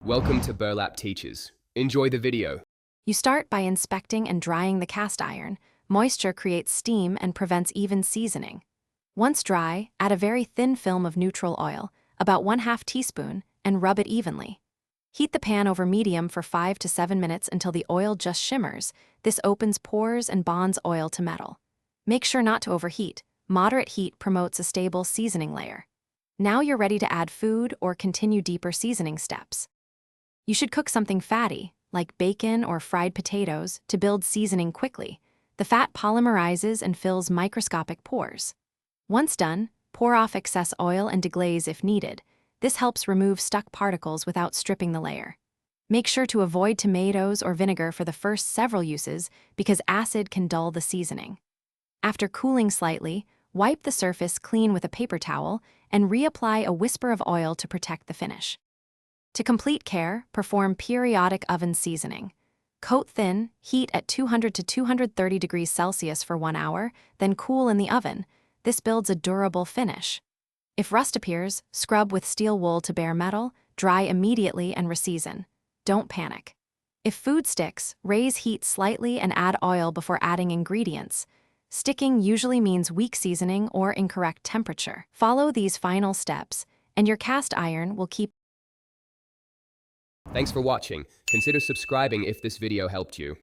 Welcome to Burlap Teachers. Enjoy the video. You start by inspecting and drying the cast iron. Moisture creates steam and prevents even seasoning. Once dry, add a very thin film of neutral oil, about 1/2 teaspoon, and rub it evenly. Heat the pan over medium for 5 to 7 minutes until the oil just shimmers. This opens pores and bonds oil to metal. Make sure not to overheat. Moderate heat promotes a stable seasoning layer. Now you're ready to add food or continue deeper seasoning steps. You should cook something fatty, like bacon or fried potatoes, to build seasoning quickly. The fat polymerizes and fills microscopic pores. Once done, pour off excess oil and deglaze if needed. This helps remove stuck particles without stripping the layer. Make sure to avoid tomatoes or vinegar for the first several uses because acid can dull the seasoning. After cooling slightly, wipe the surface clean with a paper towel and reapply a whisper of oil to protect the finish. To complete care, perform periodic oven seasoning. Coat thin, heat at 200 to 230 degrees Celsius for 1 hour, then cool in the oven. This builds a durable finish. If rust appears, scrub with steel wool to bare metal, dry immediately and reseason. Don't panic. If food sticks, raise heat slightly and add oil before adding ingredients. Sticking usually means weak seasoning or incorrect temperature. Follow these final steps, and your cast iron will keep. Thanks for watching. Consider subscribing if this video helped you.